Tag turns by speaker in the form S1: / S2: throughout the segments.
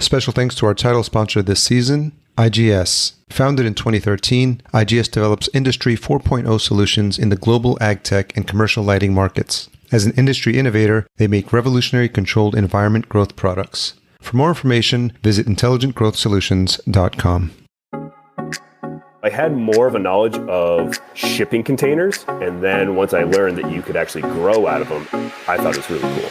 S1: Special thanks to our title sponsor this season, IGS. Founded in 2013, IGS develops Industry 4.0 solutions in the global AgTech and commercial lighting markets. As an industry innovator, they make revolutionary controlled environment growth products. For more information, visit intelligentgrowthsolutions.com.
S2: I had more of a knowledge of shipping containers, and then once I learned that you could actually grow out of them, I thought it was really cool.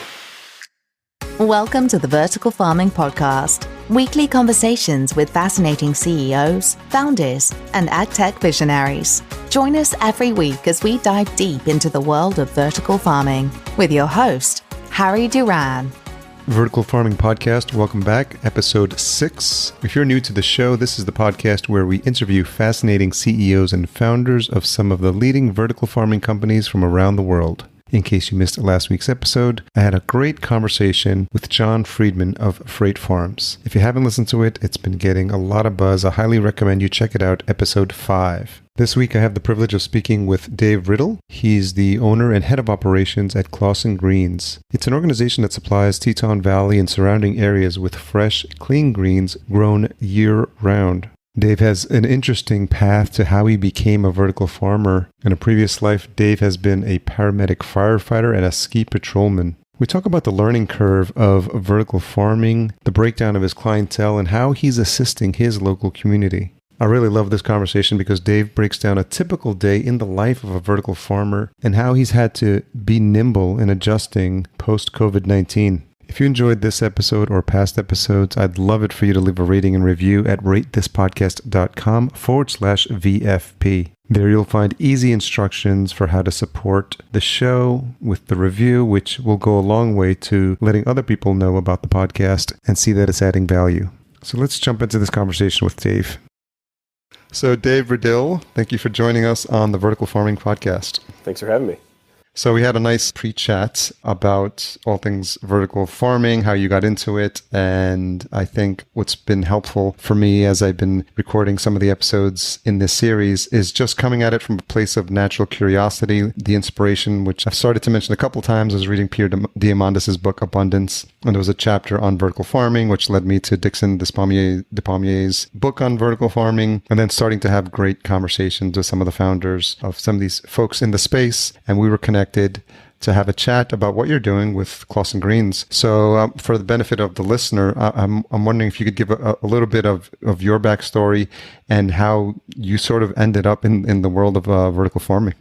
S3: Welcome to the Vertical Farming Podcast, weekly conversations with fascinating CEOs, founders, and AgTech visionaries. Join us every week as we dive deep into the world of vertical farming with your host, Harry Duran.
S1: Vertical Farming Podcast, welcome back, episode 6. If you're new to the show, this is the podcast where we interview fascinating CEOs and founders of some of the leading vertical farming companies from around the world. In case you missed last week's episode, I had a great conversation with John Friedman of Freight Farms. If you haven't listened to it, it's been getting a lot of buzz. I highly recommend you check it out, episode 5. This week, I have the privilege of speaking with Dave Riddil. He's the owner and head of operations at Clawson Greens. It's an organization that supplies Teton Valley and surrounding areas with fresh, clean greens grown year-round. Dave has an interesting path to how he became a vertical farmer. In a previous life, Dave has been a paramedic firefighter and a ski patrolman. We talk about the learning curve of vertical farming, the breakdown of his clientele, and how he's assisting his local community. I really love this conversation because Dave breaks down a typical day in the life of a vertical farmer and how he's had to be nimble in adjusting post-COVID-19. If you enjoyed this episode or past episodes, I'd love it for you to leave a rating and review at ratethispodcast.com/VFP. There you'll find easy instructions for how to support the show with the review, which will go a long way to letting other people know about the podcast and see that it's adding value. So let's jump into this conversation with Dave. So Dave Ridill, thank you for joining us on the Vertical Farming Podcast.
S2: Thanks for having me.
S1: So we had a nice pre-chat about all things vertical farming, how you got into it, and I think what's been helpful for me as I've been recording some of the episodes in this series is just coming at it from a place of natural curiosity, the inspiration, which I've started to mention a couple of times. I was reading Pierre Diamandis' book, Abundance, and there was a chapter on vertical farming, which led me to Dixon Despommiers' book on vertical farming, and then starting to have great conversations with some of the founders of some of these folks in the space, and we were connected to have a chat about what you're doing with Clawson Greens. So for the benefit of the listener, I'm wondering if you could give a little bit of your backstory and how you sort of ended up in the world of vertical farming.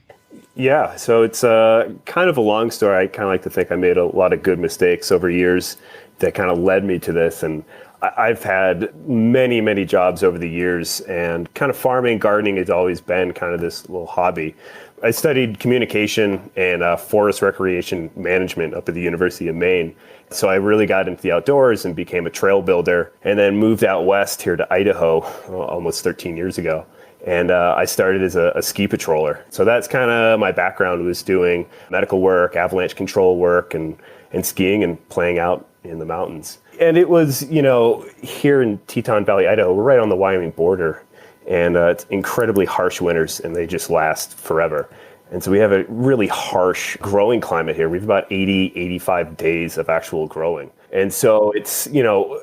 S2: Yeah, so it's kind of a long story. I kind of like to think I made a lot of good mistakes over years that kind of led me to this. And I've had many, many jobs over the years, and kind of farming, gardening has always been kind of this little hobby. I studied communication and forest recreation management up at the University of Maine. So I really got into the outdoors and became a trail builder, and then moved out west here to Idaho almost 13 years ago. And I started as a ski patroller. So that's kind of my background, was doing medical work, avalanche control work, and skiing and playing out in the mountains. And it was, here in Teton Valley, Idaho, we're right on the Wyoming border. And it's incredibly harsh winters, and they just last forever. And so we have a really harsh growing climate here. We have about 80, 85 days of actual growing. And so it's,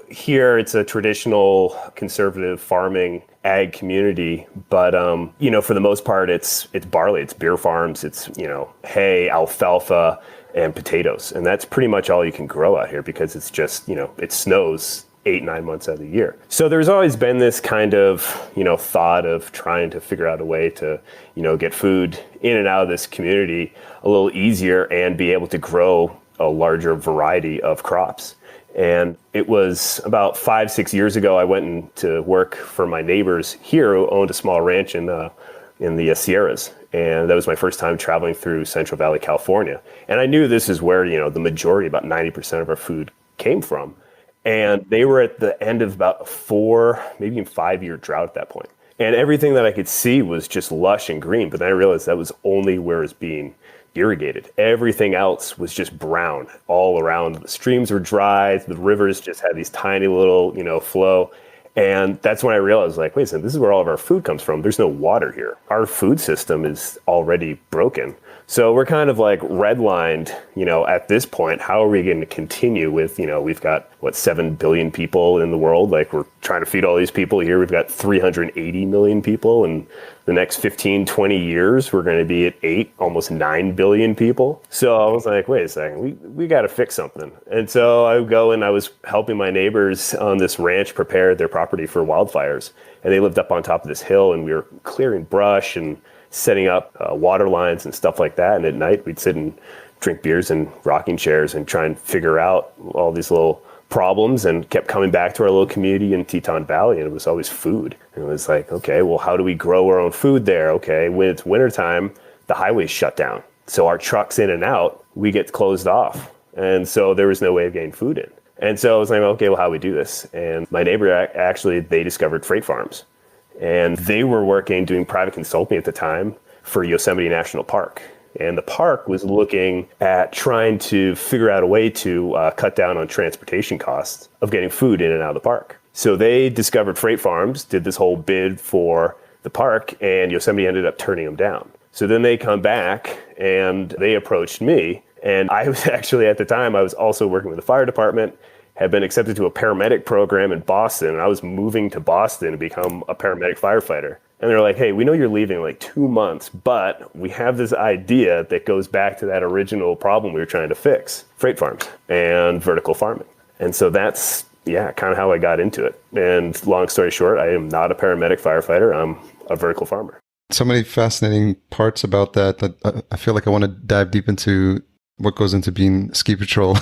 S2: here it's a traditional conservative farming ag community. But, for the most part, it's barley, it's beer farms, it's, hay, alfalfa, and potatoes. And that's pretty much all you can grow out here because it's just, it snows 8-9 months out of the year. So there's always been this kind of, thought of trying to figure out a way to, get food in and out of this community a little easier and be able to grow a larger variety of crops. And it was about 5-6 years ago, I went into work for my neighbors here who owned a small ranch in the Sierras. And that was my first time traveling through Central Valley, California. And I knew this is where, the majority, about 90% of our food came from. And they were at the end of about a 4, maybe even 5-year drought at that point. And everything that I could see was just lush and green. But then I realized that was only where it was being irrigated. Everything else was just brown all around. The streams were dry. The rivers just had these tiny little, flow. And that's when I realized, like, wait a second, this is where all of our food comes from. There's no water here. Our food system is already broken. So we're kind of like redlined, at this point. How are we going to continue with, we've got, 7 billion people in the world. Like, we're trying to feed all these people here. We've got 380 million people. And the next 15, 20 years, we're going to be at almost 9 billion people. So I was like, wait a second, we got to fix something. And so I would go and I was helping my neighbors on this ranch prepare their property for wildfires. And they lived up on top of this hill, and we were clearing brush and setting up water lines and stuff like that. And at night, we'd sit and drink beers in rocking chairs and try and figure out all these little problems, and kept coming back to our little community in Teton Valley. And it was always food. And it was like, okay, well, how do we grow our own food there? Okay, when it's wintertime, the highways shut down. So our trucks in and out, we get closed off. And so there was no way of getting food in. And so I was like, okay, well, how do we do this? And my neighbor, actually, they discovered freight farms. And they were doing private consulting at the time for Yosemite National Park. And the park was looking at trying to figure out a way to cut down on transportation costs of getting food in and out of the park. So they discovered freight farms, did this whole bid for the park, and Yosemite ended up turning them down. So then they come back and they approached me. And I was actually, at the time, I was also working with the fire department, had been accepted to a paramedic program in Boston, and I was moving to Boston to become a paramedic firefighter. And they're like, hey, we know you're leaving in like 2 months, but we have this idea that goes back to that original problem we were trying to fix, freight farms and vertical farming. And so that's, kind of how I got into it. And long story short, I am not a paramedic firefighter. I'm a vertical farmer.
S1: So many fascinating parts about that I feel like I want to dive deep into what goes into being ski patrol.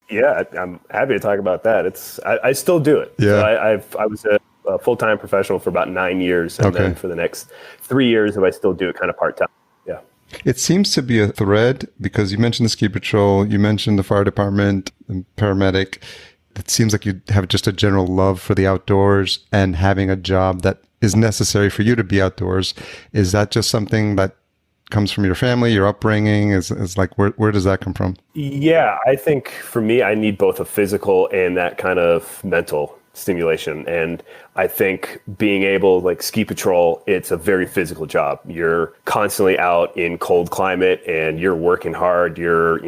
S2: Yeah, I'm happy to talk about that. I still do it.
S1: Yeah.
S2: So I was a full-time professional for about 9 years. And then for the next 3 years, I still do it kind of part-time. Yeah.
S1: It seems to be a thread, because you mentioned the ski patrol, you mentioned the fire department and paramedic. It seems like you have just a general love for the outdoors and having a job that is necessary for you to be outdoors. Is that just something that comes from your family, your upbringing? Is like, where does that come from?
S2: Yeah, I think for me, I need both a physical and that kind of mental stimulation. And I think being able, like ski patrol, it's a very physical job. You're constantly out in cold climate and you're working hard. You're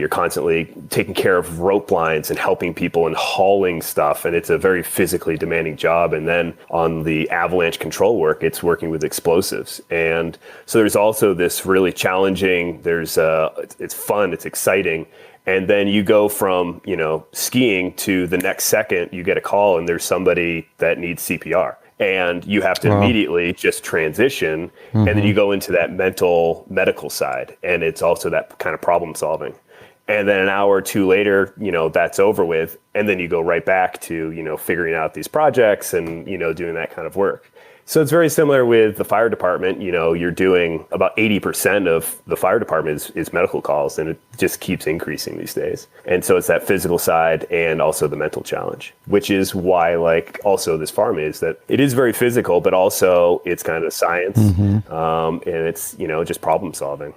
S2: constantly taking care of rope lines and helping people and hauling stuff. And it's a very physically demanding job. And then on the avalanche control work, it's working with explosives. And so there's also this really challenging, it's fun, it's exciting. And then you go from, skiing to the next second, you get a call and there's somebody that needs CPR. And you have to immediately just transition. And then you go into that mental medical side. And it's also that kind of problem solving. And then an hour or two later, that's over with. And then you go right back to, figuring out these projects and, doing that kind of work. So it's very similar with the fire department. You're doing about 80% of the fire department is medical calls, and it just keeps increasing these days. And so it's that physical side and also the mental challenge, which is why, also this farm is that it is very physical, but also it's kind of science, and it's, just problem solving.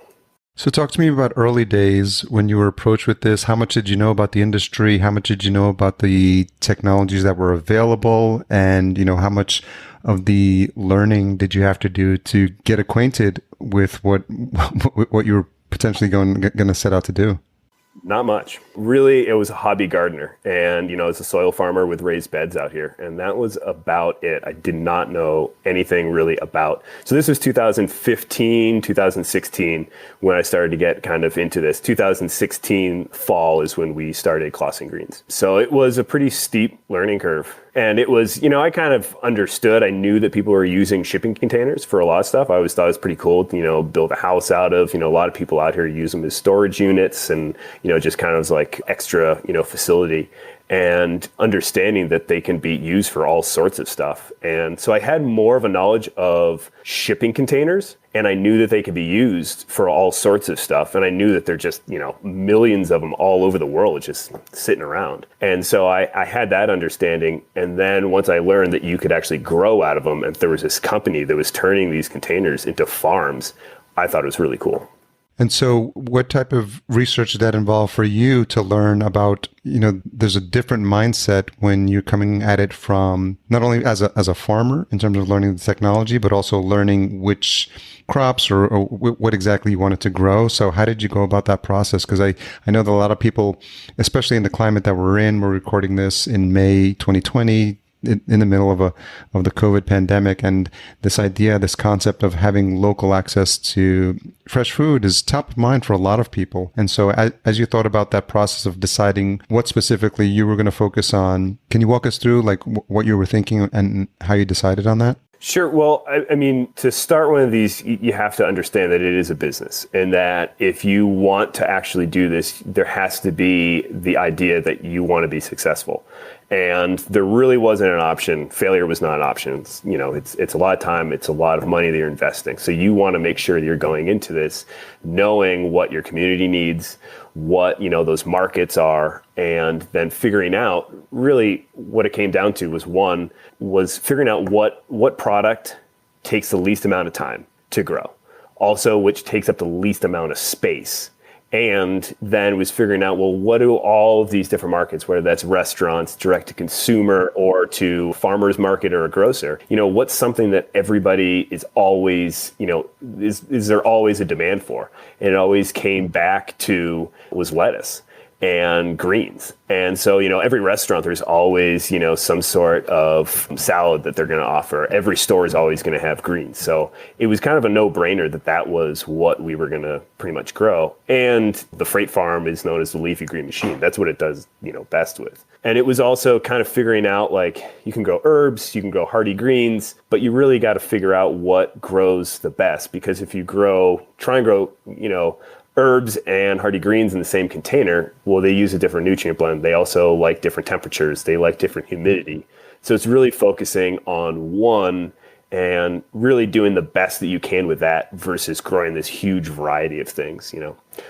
S1: So talk to me about early days when you were approached with this. How much did you know about the industry? How much did you know about the technologies that were available? And, how much of the learning did you have to do to get acquainted with what you were potentially going to set out to do?
S2: Not much. Really, it was a hobby gardener. And, as a soil farmer with raised beds out here. And that was about it. I did not know anything really about. So this was 2015, 2016, when I started to get kind of into this. 2016 fall is when we started Clawson Greens. So it was a pretty steep learning curve. And it was, I kind of understood. I knew that people were using shipping containers for a lot of stuff. I always thought it was pretty cool, build a house out of, a lot of people out here use them as storage units and, just kind of like extra, facility, and understanding that they can be used for all sorts of stuff. And so I had more of a knowledge of shipping containers, and I knew that they could be used for all sorts of stuff. And I knew that they're just, millions of them all over the world just sitting around. And so I had that understanding. And then once I learned that you could actually grow out of them, and there was this company that was turning these containers into farms, I thought it was really cool.
S1: And so what type of research did that involve for you to learn about, there's a different mindset when you're coming at it from not only as a farmer in terms of learning the technology, but also learning which crops or what exactly you wanted to grow. So how did you go about that process? Because I know that a lot of people, especially in the climate that we're recording this in May 2020, in the middle of the COVID pandemic, and this concept of having local access to fresh food is top of mind for a lot of people. And so as you thought about that process of deciding what specifically you were going to focus on, can you walk us through like what you were thinking and how you decided on that?
S2: Sure. Well, I mean, to start one of these, you have to understand that it is a business, and that if you want to actually do this, there has to be the idea that you want to be successful. And there really wasn't an option. Failure was not an option. It's a lot of time. It's a lot of money that you're investing. So you want to make sure that you're going into this knowing what your community needs, what, those markets are, and then figuring out really what it came down to was figuring out what product takes the least amount of time to grow. Also, which takes up the least amount of space. And then was figuring out, well, what do all of these different markets, whether that's restaurants, direct to consumer, or to farmer's market or a grocer, what's something that everybody is always, is there always a demand for? And it always came back to was lettuce and greens. And so, every restaurant, there's always, some sort of salad that they're going to offer. Every store is always going to have greens. So it was kind of a no-brainer that was what we were going to pretty much grow. And the freight farm is known as the leafy green machine. That's what it does, best with. And it was also kind of figuring out, like, you can grow herbs, you can grow hardy greens, but you really got to figure out what grows the best. Because if you try and grow, herbs and hardy greens in the same container, well, they use a different nutrient blend. They also like different temperatures. They like different humidity. So it's really focusing on one and really doing the best that you can with that versus growing this huge variety of things,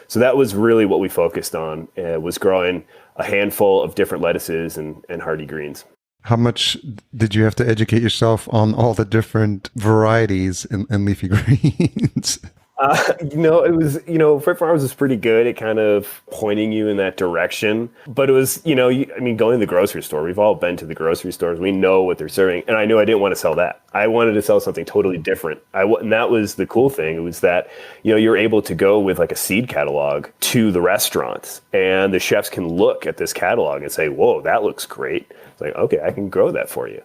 S2: So that was really what we focused on, was growing a handful of different lettuces and hardy greens.
S1: How much did you have to educate yourself on all the different varieties in leafy greens?
S2: It was, Freight Farms was pretty good at kind of pointing you in that direction. But it was, going to the grocery store. We've all been to the grocery stores. We know what they're serving. And I knew I didn't want to sell that. I wanted to sell something totally different. And that was the cool thing. It was that, you're able to go with like a seed catalog to the restaurants. And the chefs can look at this catalog and say, whoa, that looks great. It's like, okay, I can grow that for you.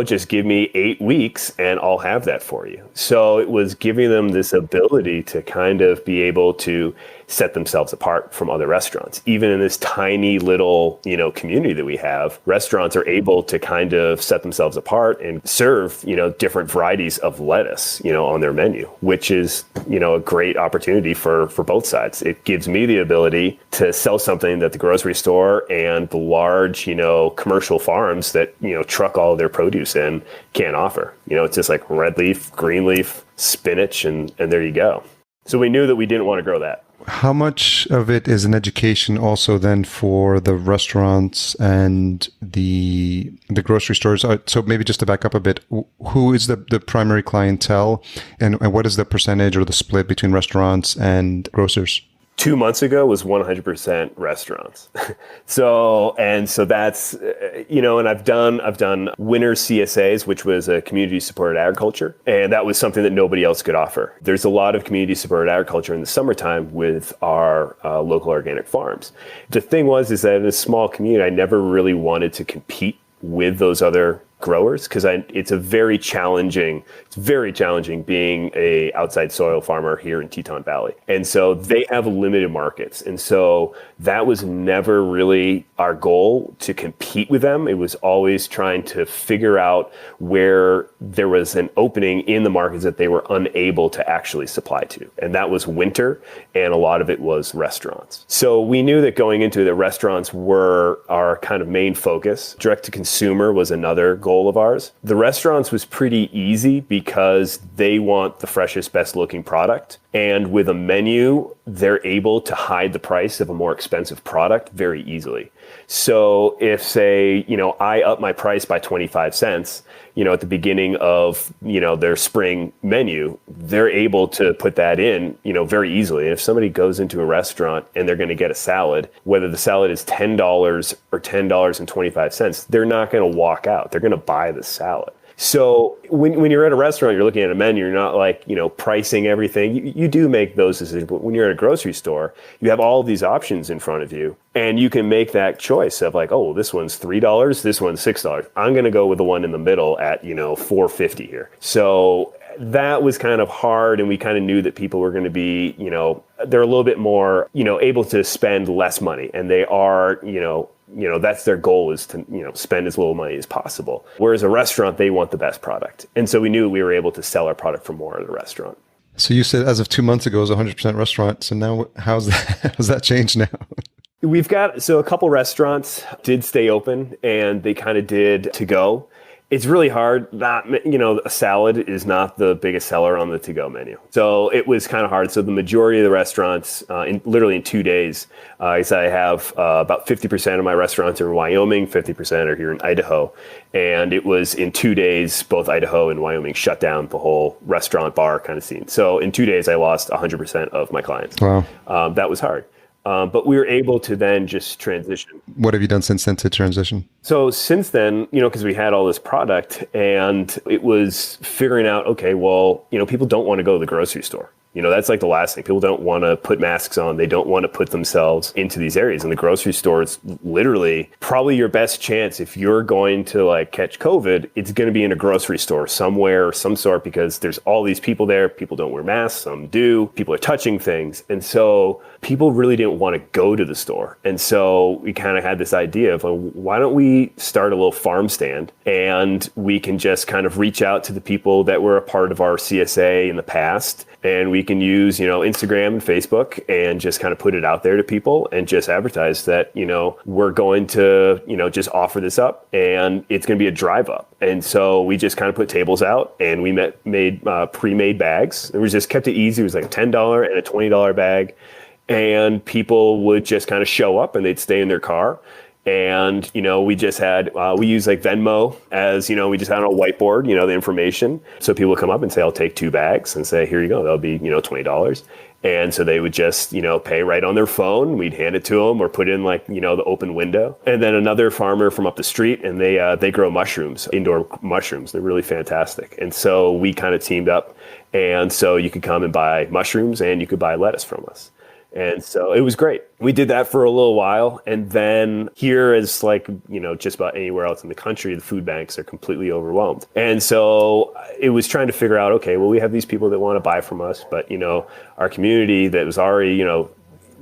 S2: Just give me 8 weeks and I'll have that for you. So it was giving them this ability to kind of be able to set themselves apart from other restaurants. Even in this tiny little, community that we have, restaurants are able to kind of set themselves apart and serve, different varieties of lettuce, on their menu, which is, a great opportunity for both sides. It gives me the ability to sell something that the grocery store and the large, commercial farms that, truck all of their produce in can't offer. It's just like red leaf, green leaf, spinach, and there you go. So we knew that we didn't want to grow that.
S1: How much of it is an education also then for the restaurants and the grocery stores? So maybe just to back up a bit, who is the primary clientele, and what is the percentage or the split between restaurants and grocers?
S2: 2 months ago was 100% restaurants. So that's, and I've done winter CSAs, which was a community supported agriculture. And that was something that nobody else could offer. There's a lot of community supported agriculture in the summertime with our local organic farms. The thing is that in a small community, I never really wanted to compete with those other growers, because it's very challenging being a outside soil farmer here in Teton Valley. And so they have limited markets. And so that was never really our goal, to compete with them. It was always trying to figure out where there was an opening in the markets that they were unable to actually supply to. And that was winter, and a lot of it was restaurants. So we knew that going into the restaurants were our kind of main focus. Direct to consumer was another goal of ours. The restaurants was pretty easy because they want the freshest, best looking product. And with a menu, they're able to hide the price of a more expensive product very easily. So if, say, I up my price by 25 cents, at the beginning of, their spring menu, they're able to put that in, very easily. And if somebody goes into a restaurant and they're going to get a salad, whether the salad is $10 or $10.25, they're not going to walk out. They're going to buy the salad. So when you're at a restaurant, you're looking at a menu, you're not like, pricing everything. You do make those decisions, but when you're at a grocery store, you have all of these options in front of you, and you can make that choice of like, oh, this one's $3, this one's $6. I'm going to go with the one in the middle at, $4.50 here. So that was kind of hard, and we kind of knew that people were going to be, they're a little bit more, able to spend less money, and they are, that's their goal, is to, spend as little money as possible. Whereas a restaurant, they want the best product. And so we knew we were able to sell our product for more at a restaurant.
S1: So you said as of 2 months ago, it was 100% restaurant. So now how's that changed now?
S2: We've got, so a couple restaurants did stay open, and they kind of did to go. It's really hard. A salad is not the biggest seller on the to-go menu. So it was kind of hard. So the majority of the restaurants, literally in 2 days, I have about 50% of my restaurants are in Wyoming, 50% are here in Idaho. And it was in 2 days, both Idaho and Wyoming shut down the whole restaurant bar kind of scene. So in 2 days, I lost 100% of my clients.
S1: Wow.
S2: That was hard. But we were able to then just transition.
S1: What have you done since then to transition?
S2: So since then, because we had all this product, and it was figuring out, okay, well, people don't want to go to the grocery store. That's like the last thing. People don't want to put masks on. They don't want to put themselves into these areas. And the grocery store is literally probably your best chance. If you're going to catch COVID, it's going to be in a grocery store somewhere or some sort, because there's all these people there. People don't wear masks. Some do. People are touching things. And so people really didn't want to go to the store. And so we kind of had this idea of, why don't we start a little farm stand, and we can just kind of reach out to the people that were a part of our CSA in the past. And we can use, Instagram and Facebook, and just kind of put it out there to people and just advertise that, we're going to, just offer this up, and it's going to be a drive up. And so we just kind of put tables out, and we made pre-made bags. And we just kept it easy. It was like a $10 and a $20 bag. And people would just kind of show up, and they'd stay in their car. And, we just had, we use like Venmo as, we just had on a whiteboard, the information. So people would come up and say, I'll take 2 bags, and say, here you go. That'll be, $20. And so they would just, pay right on their phone. We'd hand it to them, or put in the open window. And then another farmer from up the street, and they grow mushrooms, indoor mushrooms. They're really fantastic. And so we kind of teamed up. And so you could come and buy mushrooms, and you could buy lettuce from us. And so it was great. We did that for a little while. And then here, as just about anywhere else in the country, the food banks are completely overwhelmed. And so it was trying to figure out, okay, well, we have these people that want to buy from us, but, our community that was already,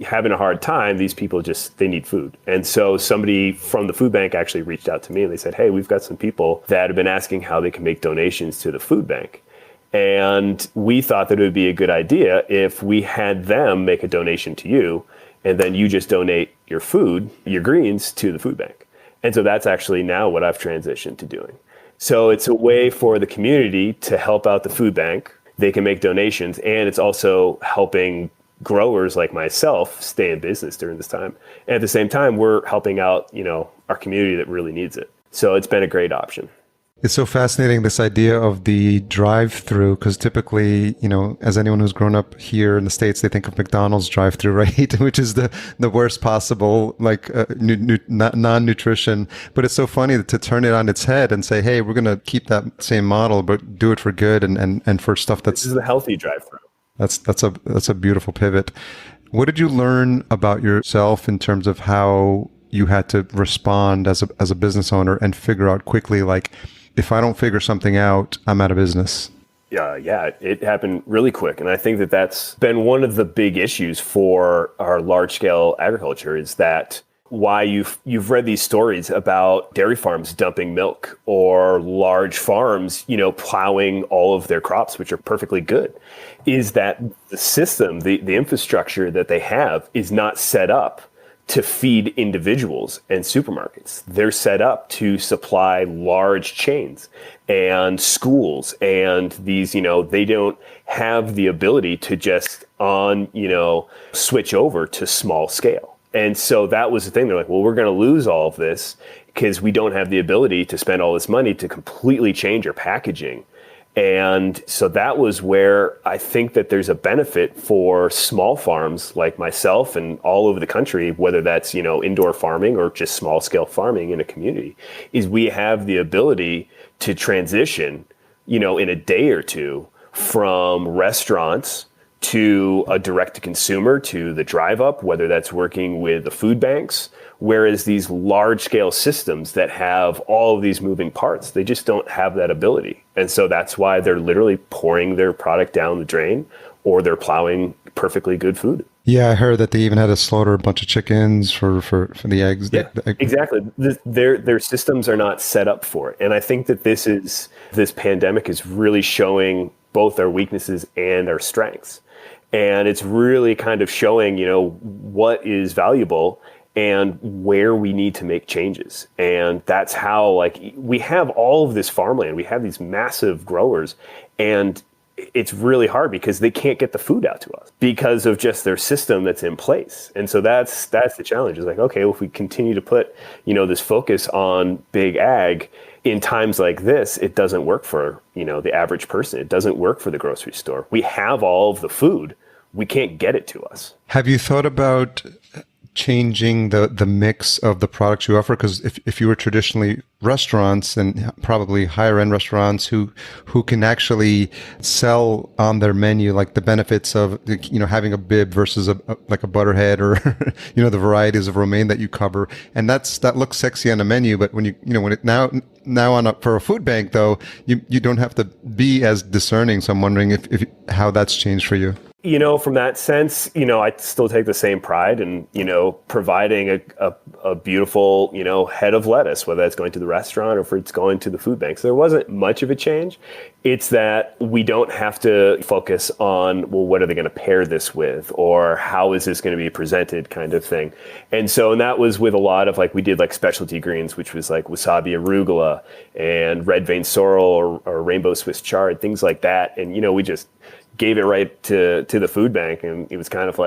S2: having a hard time, these people they need food. And so somebody from the food bank actually reached out to me, and they said, hey, we've got some people that have been asking how they can make donations to the food bank. And we thought that it would be a good idea if we had them make a donation to you, and then you just donate your food, your greens, to the food bank. And so that's actually now what I've transitioned to doing. So it's a way for the community to help out the food bank. They can make donations, and it's also helping growers like myself stay in business during this time. And at the same time, we're helping out, our community that really needs it. So it's been a great option.
S1: It's so fascinating, this idea of the drive-through, because typically, as anyone who's grown up here in the States, they think of McDonald's drive-through, right? Which is the worst possible, non-nutrition. But it's so funny to turn it on its head and say, hey, we're going to keep that same model, but do it for good and for stuff that's...
S2: This is a healthy drive-through.
S1: That's a beautiful pivot. What did you learn about yourself in terms of how you had to respond as a business owner and figure out quickly, if I don't figure something out, I'm out of business?
S2: Yeah, it happened really quick. And I think that that's been one of the big issues for our large scale agriculture, is that why you've read these stories about dairy farms dumping milk, or large farms, plowing all of their crops, which are perfectly good, is that the system, the infrastructure that they have is not set up to feed individuals and supermarkets. They're set up to supply large chains and schools, and these, they don't have the ability to just switch over to small scale. And so that was the thing. They're like, well, we're going to lose all of this because we don't have the ability to spend all this money to completely change our packaging. And so that was where I think that there's a benefit for small farms like myself and all over the country, whether that's, indoor farming or just small scale farming in a community, is we have the ability to transition, in a day or two from restaurants to a direct to consumer, to the drive up, whether that's working with the food banks. Whereas these large scale systems that have all of these moving parts, they just don't have that ability. And so that's why they're literally pouring their product down the drain, or they're plowing perfectly good food.
S1: Yeah, I heard that they even had to slaughter a bunch of chickens for the eggs.
S2: Yeah, exactly. Their systems are not set up for it. And I think that this pandemic is really showing both our weaknesses and our strengths. And it's really kind of showing, what is valuable and where we need to make changes. And that's how, we have all of this farmland, we have these massive growers, and it's really hard because they can't get the food out to us because of just their system that's in place. And so that's the challenge. It's like, okay, well, if we continue to put, this focus on big ag in times like this, it doesn't work for, the average person. It doesn't work for the grocery store. We have all of the food. We can't get it to us.
S1: Have you thought about changing the mix of the products you offer? Because if you were traditionally restaurants, and probably higher end restaurants who can actually sell on their menu like the benefits of having a bib versus like a butterhead, or the varieties of romaine that you cover, and that looks sexy on the menu, but when when it now for a food bank though, you don't have to be as discerning. So I'm wondering if how that's changed for you.
S2: From that sense, I still take the same pride in, providing a beautiful, head of lettuce, whether it's going to the restaurant or if it's going to the food banks. There wasn't much of a change. It's that we don't have to focus on, well, what are they going to pair this with? Or how is this going to be presented kind of thing? And that was with a lot of we did specialty greens, which was wasabi arugula and red vein sorrel or rainbow Swiss chard, things like that. And, we just gave it right to the food bank. And it was kind of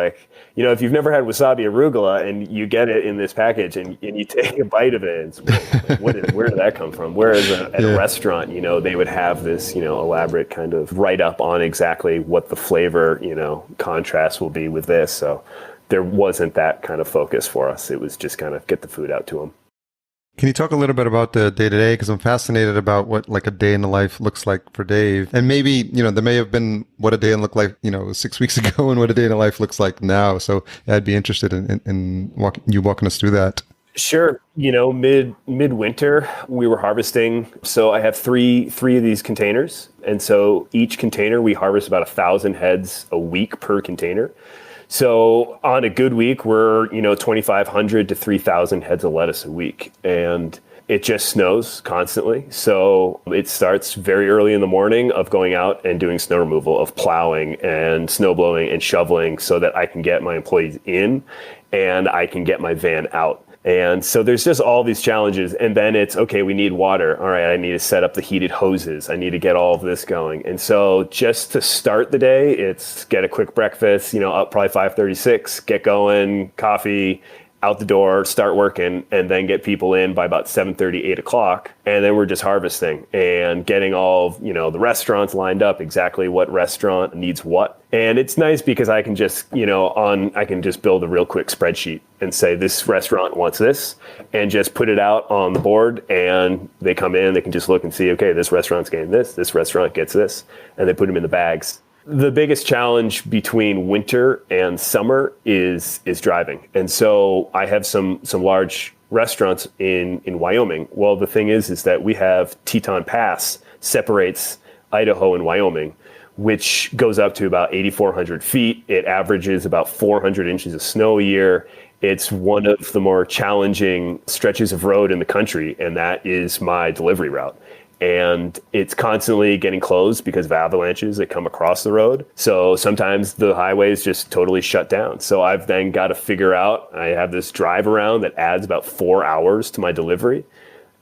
S2: if you've never had wasabi arugula and you get it in this package and you take a bite of it, it's, where did that come from? Whereas at a restaurant, they would have this, elaborate kind of write up on exactly what the flavor, contrast will be with this. So there wasn't that kind of focus for us. It was just kind of get the food out to them.
S1: Can you talk a little bit about the day-to-day? Because I'm fascinated about what a day in the life looks like for Dave. And maybe, there may have been what a day in looked like, 6 weeks ago and what a day in the life looks like now. So I'd be interested in walking us through that.
S2: Sure. Midwinter, we were harvesting. So I have three of these containers. And so each container, we harvest about 1,000 heads a week per container. So on a good week, we're, 2,500 to 3,000 heads of lettuce a week. And it just snows constantly. So it starts very early in the morning of going out and doing snow removal, of plowing and snow blowing and shoveling so that I can get my employees in and I can get my van out. And so there's just all these challenges. And then it's, okay, we need water. All right, I need to set up the heated hoses. I need to get all of this going. And so just to start the day, it's get a quick breakfast, up probably 5:36, get going, coffee, out the door, start working, and then get people in by about 7:30, 8 o'clock. And then we're just harvesting and getting all of, the restaurants lined up, exactly what restaurant needs what. And it's nice because I can just, I can just build a real quick spreadsheet and say, this restaurant wants this, and just put it out on the board, and they come in, they can just look and see, okay, this restaurant's getting this restaurant gets this, and they put them in the bags. The biggest challenge between winter and summer is driving. And so I have some large restaurants in Wyoming. Well, the thing is that we have Teton Pass separates Idaho and Wyoming, which goes up to about 8,400 feet. It averages about 400 inches of snow a year. It's one of the more challenging stretches of road in the country, and that is my delivery route. And it's constantly getting closed because of avalanches that come across the road. So sometimes the highway is just totally shut down. So I've then got to figure out, I have this drive around that adds about 4 hours to my delivery.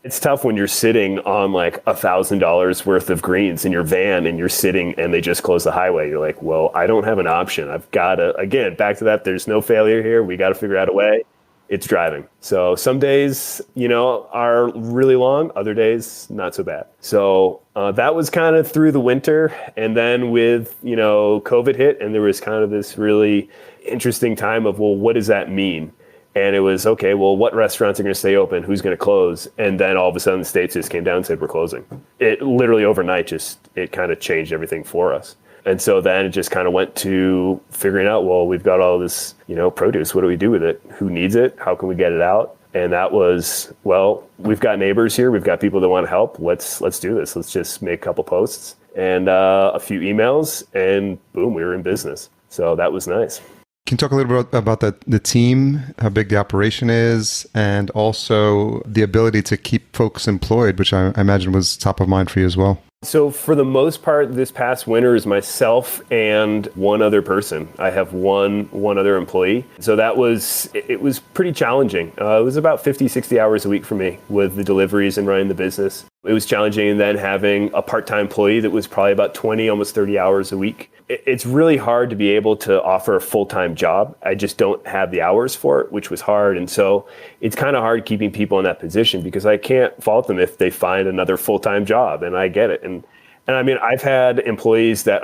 S2: It's tough when you're sitting on like $1,000 worth of greens in your van and you're sitting and they just close the highway. You're like, well, I don't have an option. I've got to, again, back to that, there's no failure here. We got to figure out a way. It's driving. So some days, are really long. Other days, not so bad. So that was kind of through the winter. And then with, COVID hit, and there was kind of this really interesting time of, well, what does that mean? And it was, okay, well, what restaurants are going to stay open? Who's going to close? And then all of a sudden the states just came down and said, we're closing. It literally overnight, it kind of changed everything for us. And so then it just kind of went to figuring out, well, we've got all this, produce. What do we do with it? Who needs it? How can we get it out? And that was, well, we've got neighbors here. We've got people that want to help. Let's do this. Let's just make a couple posts and a few emails, and boom, we were in business. So that was nice.
S1: Can you talk a little bit about the team, how big the operation is, and also the ability to keep folks employed, which I imagine was top of mind for you as well?
S2: So for the most part, this past winter is myself and one other person. I have one other employee. So it was pretty challenging. It was about 50, 60 hours a week for me with the deliveries and running the business. It was challenging, and then having a part-time employee that was probably about 20, almost 30 hours a week. It's really hard to be able to offer a full-time job. I just don't have the hours for it, which was hard. And so it's kind of hard keeping people in that position, because I can't fault them if they find another full-time job, and I get it. And I mean, I've had employees that,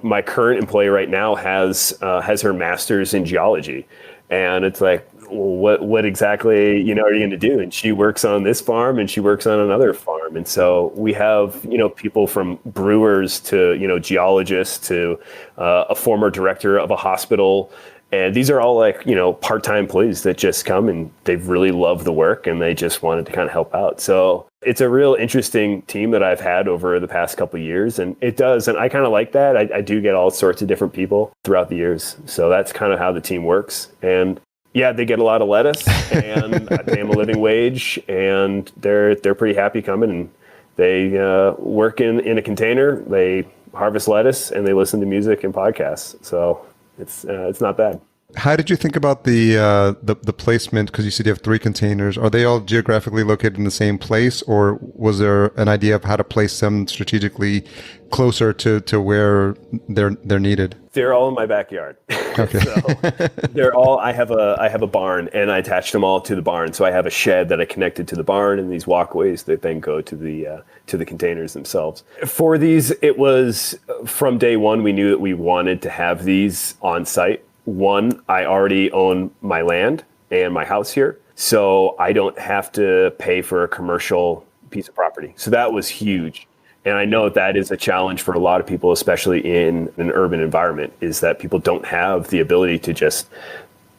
S2: my current employee right now has her master's in geology. And it's like, well, what exactly, are you going to do? And she works on this farm and she works on another farm. And so we have, people from brewers to, geologists to a former director of a hospital. And these are all like, part-time employees that just come and they really love the work and they just wanted to kind of help out. So it's a real interesting team that I've had over the past couple of years. And it does. And I kind of like that. I do get all sorts of different people throughout the years. So that's kind of how the team works. And yeah, they get a lot of lettuce and I pay them a living wage, and they're pretty happy coming, and they work in a container. They harvest lettuce and they listen to music and podcasts. So it's not bad.
S1: How did you think about the placement? Because you said you have 3 containers. Are they all geographically located in the same place, or was there an idea of how to place them strategically closer to where they're needed?
S2: They're all in my backyard.
S1: Okay.
S2: So they're all. I have a barn, and I attached them all to the barn. So I have a shed that I connected to the barn, and these walkways that then go to the containers themselves. For these, it was from day one. We knew that we wanted to have these on site. One, I already own my land and my house here, so I don't have to pay for a commercial piece of property. So that was huge. And I know that is a challenge for a lot of people, especially in an urban environment, is that people don't have the ability to just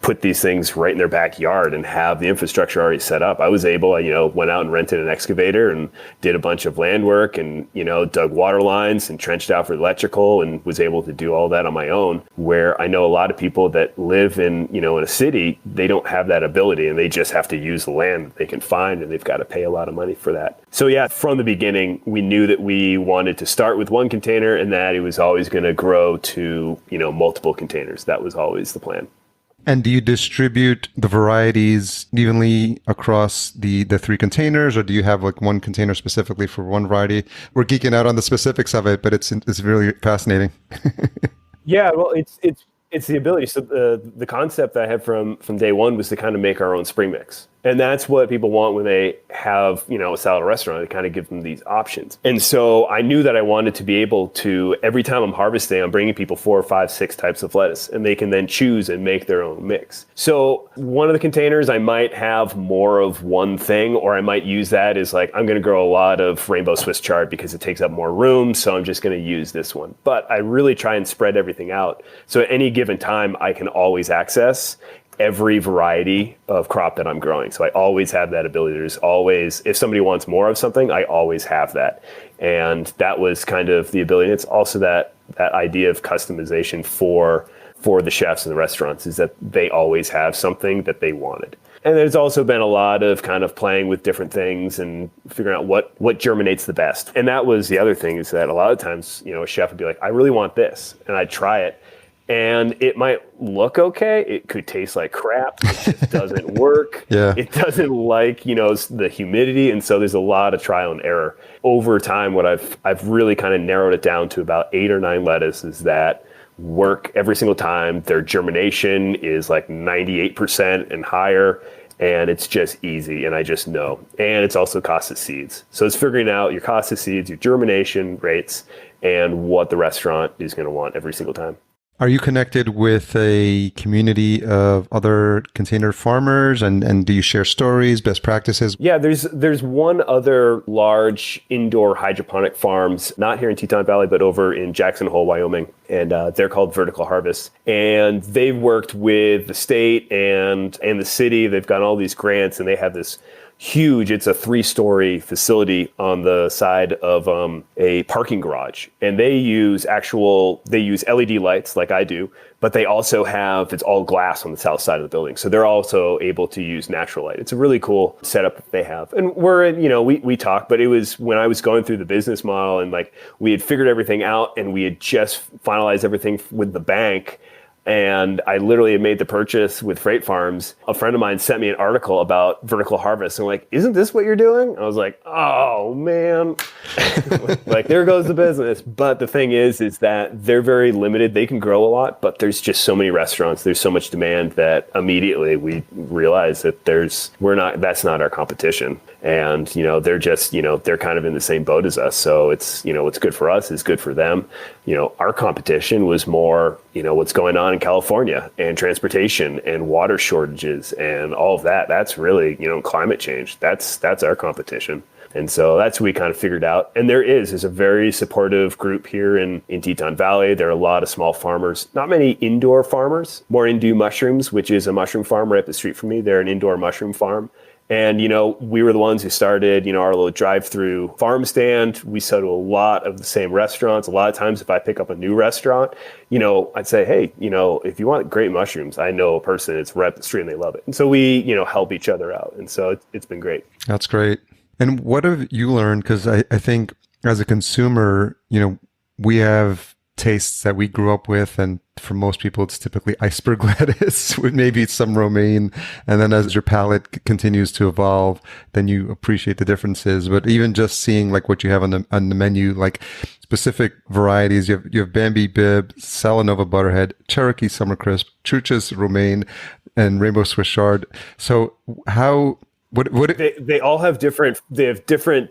S2: put these things right in their backyard and have the infrastructure already set up. I was able, went out and rented an excavator and did a bunch of land work and, dug water lines and trenched out for electrical, and was able to do all that on my own, where I know a lot of people that live in a city, they don't have that ability, and they just have to use the land that they can find, and they've got to pay a lot of money for that. So yeah, from the beginning, we knew that we wanted to start with one container, and that it was always going to grow to, multiple containers. That was always the plan.
S1: And do you distribute the varieties evenly across the 3 containers, or do you have like one container specifically for one variety? We're geeking out on the specifics of it, but it's really fascinating.
S2: Yeah, well, it's the ability. So the concept I had from day one was to kind of make our own spring mix. And that's what people want when they have, a salad restaurant, to kind of give them these options. And so I knew that I wanted to be able to, every time I'm harvesting, I'm bringing people 4, 5, 6 types of lettuce, and they can then choose and make their own mix. So one of the containers, I might have more of one thing, or I might use that as like, I'm going to grow a lot of rainbow Swiss chard because it takes up more room. So I'm just going to use this one. But I really try and spread everything out. So at any given time, I can always access every variety of crop that I'm growing. So I always have that ability. There's always, if somebody wants more of something, I always have that. And that was kind of the ability. It's also that idea of customization for the chefs and the restaurants, is that they always have something that they wanted. And there's also been a lot of kind of playing with different things and figuring out what germinates the best. And that was the other thing, is that a lot of times, a chef would be like, I really want this. And I'd try it. And it might look okay. It could taste like crap. It just doesn't work.
S1: Yeah.
S2: It doesn't like, the humidity. And so there's a lot of trial and error. Over time, what I've really kind of narrowed it down to about 8 or 9 lettuces that work every single time. Their germination is like 98% and higher. And it's just easy, and I just know. And it's also cost of seeds. So it's figuring out your cost of seeds, your germination rates, and what the restaurant is going to want every single time.
S1: Are you connected with a community of other container farmers, and do you share stories, best practices?
S2: Yeah, there's one other large indoor hydroponic farms, not here in Teton Valley, but over in Jackson Hole, Wyoming. And they're called Vertical Harvest. And they've worked with the state and the city. They've got all these grants, and they have this huge, it's a 3-story facility on the side of a parking garage. And they use LED lights like I do, but they also have, it's all glass on the south side of the building. So they're also able to use natural light. It's a really cool setup that they have. And we talk, but it was when I was going through the business model and like we had figured everything out and we had just finalized everything with the bank. And I literally had made the purchase with Freight Farms. A friend of mine sent me an article about vertical harvest. And like, isn't this what you're doing? I was like, oh man, like there goes the business. But the thing is that they're very limited. They can grow a lot, but there's just so many restaurants. There's so much demand that immediately we realize that that's not our competition. And, they're just, they're kind of in the same boat as us. So it's, what's good for us is good for them. Our competition was more, what's going on in California and transportation and water shortages and all of that. That's really, climate change. That's our competition. And so that's what we kind of figured out. And there's a very supportive group here in Teton Valley. There are a lot of small farmers, not many indoor farmers, more Indu Mushrooms, which is a mushroom farm right up the street from me. They're an indoor mushroom farm. And, we were the ones who started, our little drive-through farm stand. We sell to a lot of the same restaurants. A lot of times if I pick up a new restaurant, I'd say, hey, if you want great mushrooms, I know a person, it's right up the street and they love it. And so we, help each other out. And so it's been great.
S1: That's great. And what have you learned? Because I think as a consumer, we have tastes that we grew up with, and for most people it's typically iceberg lettuce with maybe some romaine, and then as your palate continues to evolve, then you appreciate the differences. But even just seeing like what you have on the menu, like specific varieties, you have Bambi Bib, Salanova Butterhead, Cherokee Summer Crisp, Chucha's Romaine, and Rainbow Swiss Chard. So how they all have different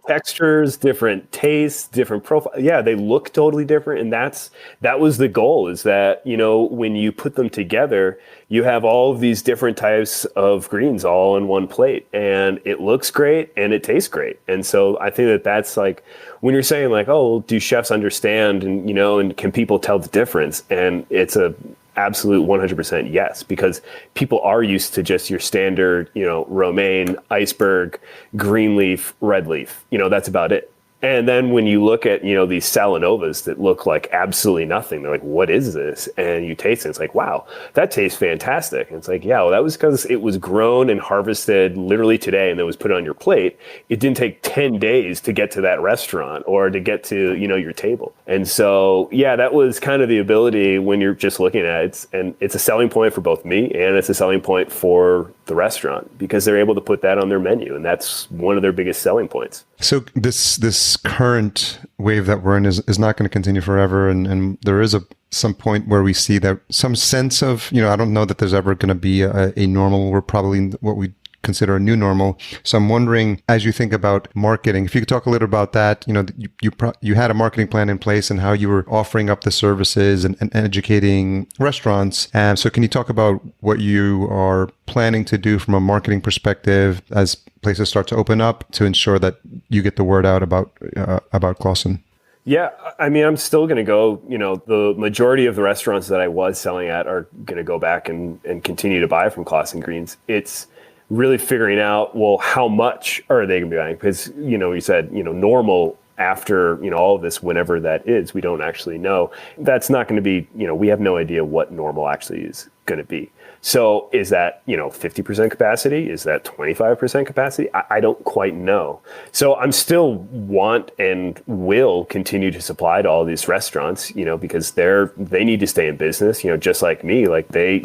S1: textures, different tastes, different profile. Yeah, they look totally different. And that was the goal, is that, when you put them together, you have all of these different types of greens all on one plate, and it looks great and it tastes great. And so I think that's like, when you're saying like, oh, do chefs understand and, and can people tell the difference? And it's a absolute 100% yes, because people are used to just your standard, romaine, iceberg, green leaf, red leaf. That's about it. And then when you look at, these Salanovas that look like absolutely nothing, they're like, what is this? And you taste it, it's like, wow, that tastes fantastic. And it's like, yeah, well, that was because it was grown and harvested literally today and then was put on your plate. It didn't take 10 days to get to that restaurant or to get to, your table. And so, yeah, that was kind of the ability when you're just looking at it. And it's a selling point for both me and it's a selling point for the restaurant because they're able to put that on their menu. And that's one of their biggest selling points. So this current wave that we're in is not going to continue forever. And there is some point where we see that some sense of, I don't know that there's ever going to be a normal. We're probably in what we consider a new normal. So I'm wondering, as you think about marketing, if you could talk a little about that, you had a marketing plan in place and how you were offering up the services and educating restaurants. And so can you talk about what you are planning to do from a marketing perspective as places start to open up to ensure that you get the word out about Clawson?
S2: Yeah, I mean, I'm still going to go, the majority of the restaurants that I was selling at are going to go back and continue to buy from Clawson Greens. It's really figuring out, well, how much are they going to be buying? Because, you said, normal after, all of this, whenever that is, we don't actually know. That's not going to be, we have no idea what normal actually is. going to be. So is that, 50% capacity? Is that 25% capacity? I don't quite know. So I'm still want and will continue to supply to all these restaurants, because they need to stay in business, just like me. Like they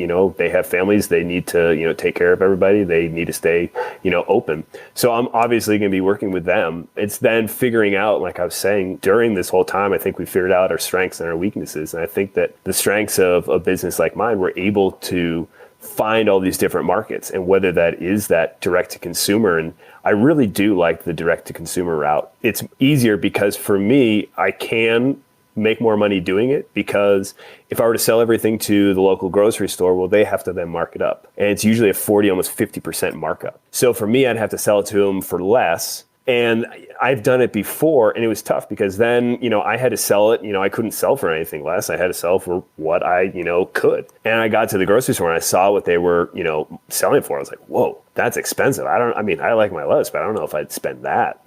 S2: have families, they need to, take care of everybody. They need to stay, open. So I'm obviously going to be working with them. It's then figuring out, like I was saying, during this whole time, I think we figured out our strengths and our weaknesses. And I think that the strengths of a business like mine, we're able to find all these different markets, and whether that is that direct to consumer. And I really do like the direct to consumer route. It's easier because for me, I can make more money doing it, because if I were to sell everything to the local grocery store, well, they have to then mark it up. And it's usually a 40, almost 50% markup. So for me, I'd have to sell it to them for less. And I've done it before, and it was tough because then, I had to sell it. I couldn't sell for anything less. I had to sell for what I, could. And I got to the grocery store and I saw what they were, selling for. I was like, whoa, that's expensive. I like my lettuce, but I don't know if I'd spend that,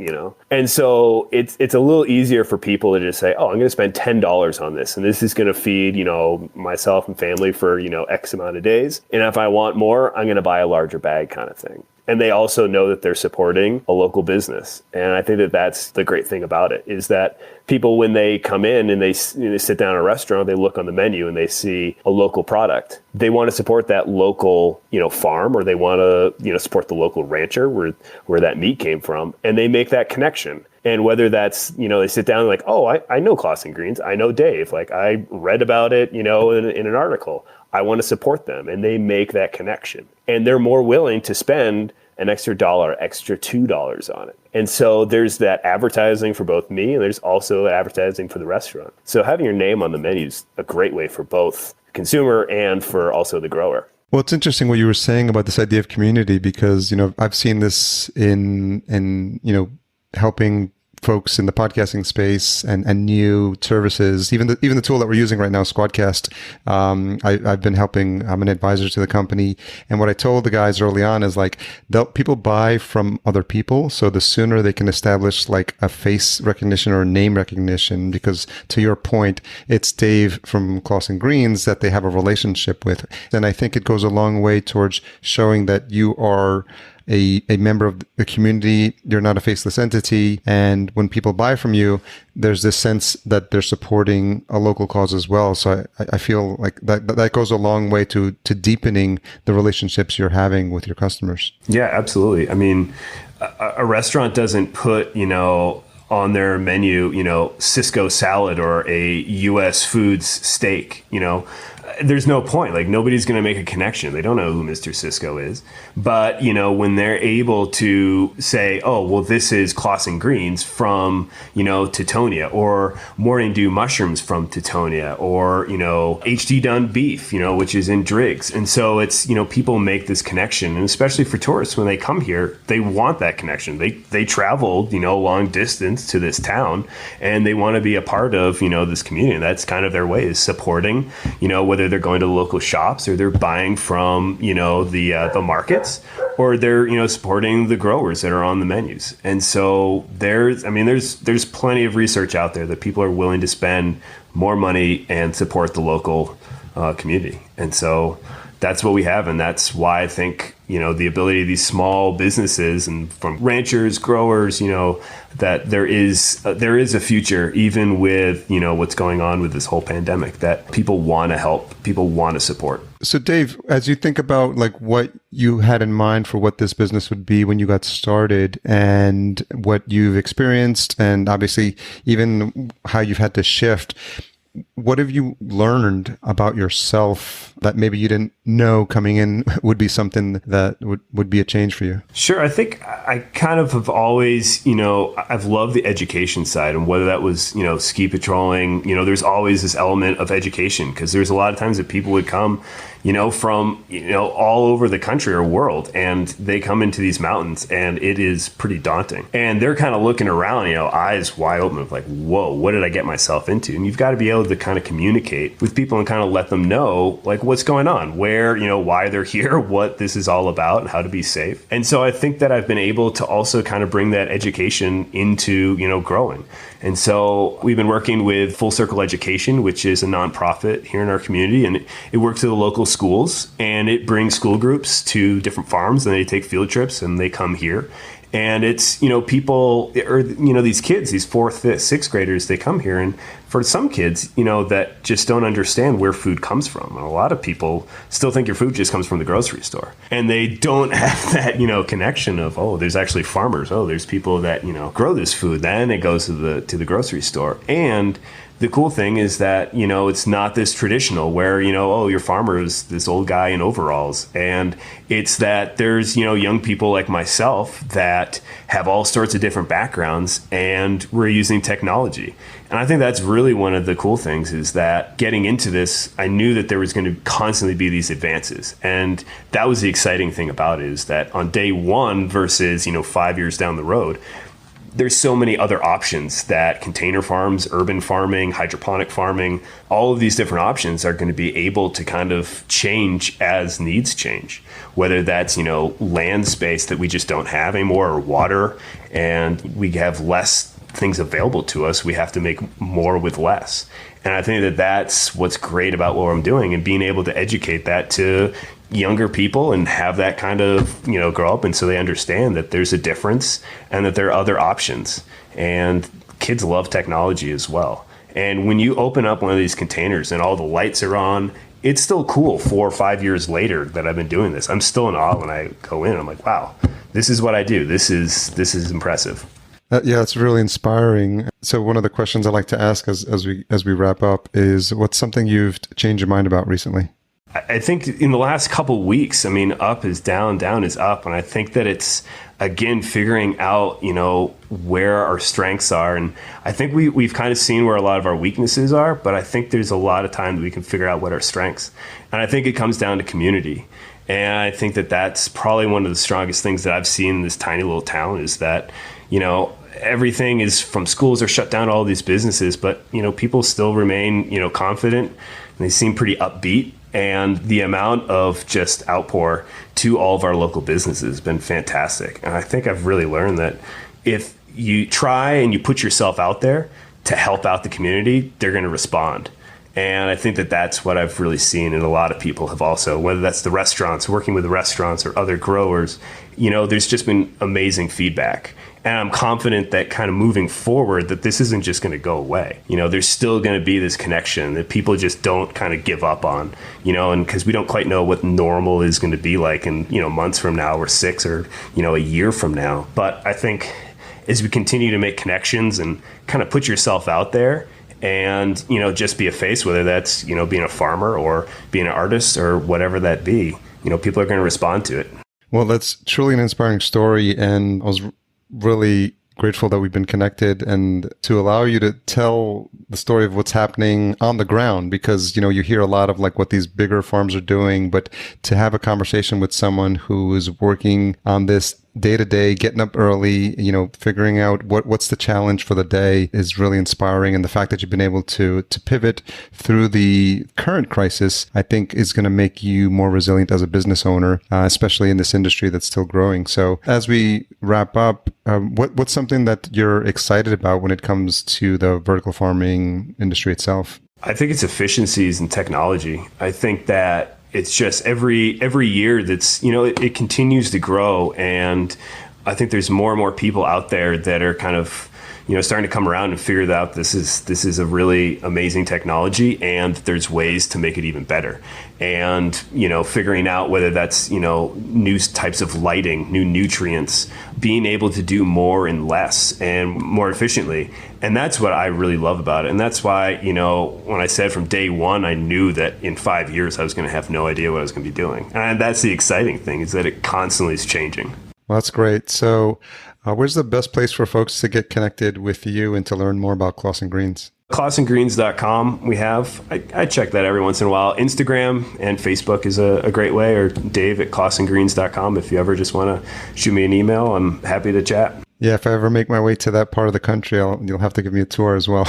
S2: And so it's a little easier for people to just say, oh, I'm going to spend $10 on this, and this is going to feed, myself and family for, X amount of days. And if I want more, I'm going to buy a larger bag kind of thing. And they also know that they're supporting a local business. And I think that that's the great thing about it, is that people, when they come in and they sit down at a restaurant, they look on the menu and they see a local product. They want to support that local, farm, or they want to, support the local rancher where that meat came from. And they make that connection. And whether that's, they sit down and like, oh, I know Clawson Greens. I know Dave. Like, I read about it, in an article. I want to support them. And they make that connection. And they're more willing to spend an extra $1, extra $2 on it. And so there's that advertising for both me, and there's also advertising for the restaurant. So having your name on the menu is a great way for both consumer and for also the grower.
S1: Well, it's interesting what you were saying about this idea of community, because, I've seen this in helping folks in the podcasting space and new services, even the tool that we're using right now, Squadcast. I've been helping. I'm an advisor to the company, and what I told the guys early on is like, people buy from other people, so the sooner they can establish like a face recognition or name recognition, because to your point, it's Dave from Clawson Greens that they have a relationship with, and I think it goes a long way towards showing that you are a member of the community. You're not a faceless entity. And when people buy from you, there's this sense that they're supporting a local cause as well. So I feel like that goes a long way to deepening the relationships you're having with your customers.
S2: Yeah, absolutely. I mean, a restaurant doesn't put, on their menu, Cisco salad or a US Foods steak, there's no point. Like, nobody's going to make a connection. They don't know who Mr. Cisco is. But, when they're able to say, oh, well, this is Clawson Greens from, Teutonia, or Morning Dew mushrooms from Teutonia, or, HD done beef, which is in Driggs. And so it's, people make this connection. And especially for tourists, when they come here, they want that connection. They traveled, long distance to this town, and they want to be a part of, this community. That's kind of their way, is supporting, whether they're going to the local shops, or they're buying from, the markets, or they're, supporting the growers that are on the menus. And so there's plenty of research out there that people are willing to spend more money and support the local community. And so that's what we have. And that's why I think, the ability of these small businesses, and from ranchers, growers, that there is a future, even with, what's going on with this whole pandemic, that people want to help, people want to support.
S1: So Dave, as you think about like what you had in mind for what this business would be when you got started, and what you've experienced, and obviously even how you've had to shift, what have you learned about yourself that maybe you didn't know coming in would be something that would be a change for you?
S2: Sure. I think I kind of have always, I've loved the education side, and whether that was, ski patrolling, there's always this element of education, because there's a lot of times that people would come, from, all over the country or world, and they come into these mountains, and it is pretty daunting. And they're kind of looking around, eyes wide open, of like, whoa, what did I get myself into? And you've got to be able to kind kind of communicate with people and kind of let them know like what's going on, where, why they're here, what this is all about, and how to be safe. And so I think that I've been able to also kind of bring that education into, growing. And so we've been working with Full Circle Education, which is a nonprofit here in our community, and it works with the local schools, and it brings school groups to different farms, and they take field trips and they come here. And it's, people, or, these kids, these 4th, 5th, 6th graders, they come here. And for some kids, that just don't understand where food comes from. And a lot of people still think your food just comes from the grocery store. And they don't have that, connection of, oh, there's actually farmers. Oh, there's people that, grow this food. Then it goes to the grocery store. And the cool thing is that, it's not this traditional where, oh, your farmer is this old guy in overalls. And it's that there's, young people like myself that have all sorts of different backgrounds, and we're using technology. And I think that's really one of the cool things, is that getting into this, I knew that there was going to constantly be these advances. And that was the exciting thing about it, is that on day one versus, 5 years down the road, there's so many other options that container farms, urban farming, hydroponic farming, all of these different options are going to be able to kind of change as needs change, whether that's, land space that we just don't have anymore, or water, and we have less things available to us. We have to make more with less. And I think that that's what's great about what I'm doing, and being able to educate that to younger people and have that kind of, grow up. And so they understand that there's a difference and that there are other options. And kids love technology as well. And when you open up one of these containers and all the lights are on, it's still cool 4 or 5 years later that I've been doing this. I'm still in awe when I go in. I'm like, wow, this is what I do. This is impressive.
S1: Yeah, it's really inspiring. So one of the questions I like to ask as we wrap up is, what's something you've changed your mind about recently?
S2: I think in the last couple of weeks, up is down, down is up. And I think that it's, again, figuring out, where our strengths are. And I think we've kind of seen where a lot of our weaknesses are, but I think there's a lot of time that we can figure out what our strengths. And I think it comes down to community. And I think that that's probably one of the strongest things that I've seen in this tiny little town, is that, everything is from schools are shut down, all these businesses, but, people still remain, confident, and they seem pretty upbeat. And the amount of just outpour to all of our local businesses has been fantastic. And I think I've really learned that if you try and you put yourself out there to help out the community, they're going to respond. And I think that that's what I've really seen, and a lot of people have also, whether that's the restaurants, working with the restaurants or other growers, there's just been amazing feedback. And I'm confident that kind of moving forward, that this isn't just going to go away. There's still going to be this connection that people just don't kind of give up on, and because we don't quite know what normal is going to be like in, months from now, or 6 or, a year from now. But I think as we continue to make connections and kind of put yourself out there, and, just be a face, whether that's, being a farmer or being an artist or whatever that be, people are going to respond to it.
S1: Well, that's truly an inspiring story. And I was really grateful that we've been connected, and to allow you to tell the story of what's happening on the ground, because, you hear a lot of like what these bigger farms are doing, but to have a conversation with someone who is working on this day to day, getting up early, figuring out what's the challenge for the day is really inspiring. And the fact that you've been able to pivot through the current crisis, I think is going to make you more resilient as a business owner, especially in this industry that's still growing. So as we wrap up, what's something that you're excited about when it comes to the vertical farming industry itself?
S2: I think it's efficiencies and technology. I think that it's just every year that's, it continues to grow. And I think there's more and more people out there that are kind of, starting to come around and figure out this is a really amazing technology, and there's ways to make it even better. And, figuring out whether that's, new types of lighting, new nutrients, being able to do more and less and more efficiently. And that's what I really love about it. And that's why, when I said from day one, I knew that in 5 years I was going to have no idea what I was going to be doing. And that's the exciting thing, is that it constantly is changing.
S1: Well, that's great. So where's the best place for folks to get connected with you and to learn more about Clawson Greens?
S2: ClawsonGreens.com. I check that every once in a while. Instagram and Facebook is a great way, or Dave at ClawsonGreens.com. If you ever just want to shoot me an email, I'm happy to chat.
S1: Yeah, if I ever make my way to that part of the country, you'll have to give me a tour as well.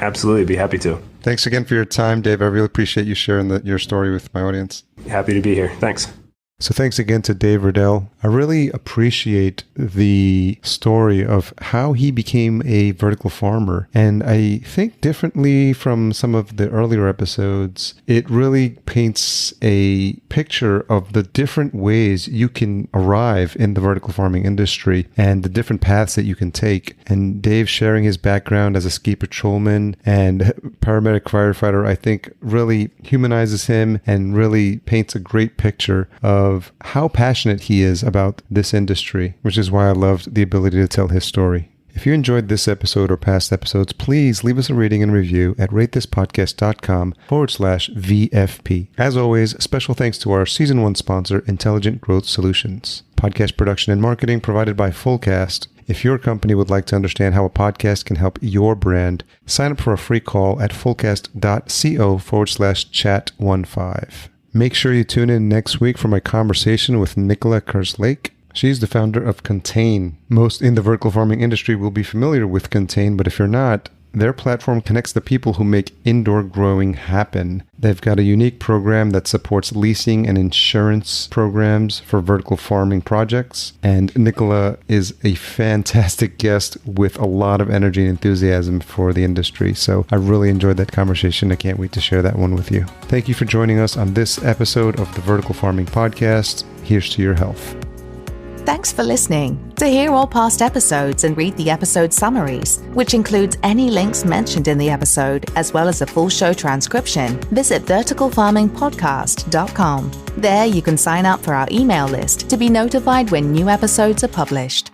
S2: Absolutely. Be happy to.
S1: Thanks again for your time, Dave. I really appreciate you sharing your story with my audience.
S2: Happy to be here. Thanks.
S1: So thanks again to Dave Ridill. I really appreciate the story of how he became a vertical farmer. And I think differently from some of the earlier episodes, it really paints a picture of the different ways you can arrive in the vertical farming industry and the different paths that you can take. And Dave sharing his background as a ski patrolman and paramedic firefighter, I think really humanizes him and really paints a great picture of how passionate he is about this industry, which is why I loved the ability to tell his story. If you enjoyed this episode or past episodes, please leave us a rating and review at ratethispodcast.com/VFP. As always, special thanks to our Season 1 sponsor, Intelligent Growth Solutions. Podcast production and marketing provided by Fullcast. If your company would like to understand how a podcast can help your brand, sign up for a free call at fullcast.co/chat15. Make sure you tune in next week for my conversation with Nicola Kerslake. She's the founder of Contain. Most in the vertical farming industry will be familiar with Contain, but if you're not, their platform connects the people who make indoor growing happen. They've got a unique program that supports leasing and insurance programs for vertical farming projects. And Nicola is a fantastic guest with a lot of energy and enthusiasm for the industry. So I really enjoyed that conversation. I can't wait to share that one with you. Thank you for joining us on this episode of the Vertical Farming Podcast. Here's to your health.
S3: Thanks for listening. To hear all past episodes and read the episode summaries, which includes any links mentioned in the episode, as well as a full show transcription, visit verticalfarmingpodcast.com. There you can sign up for our email list to be notified when new episodes are published.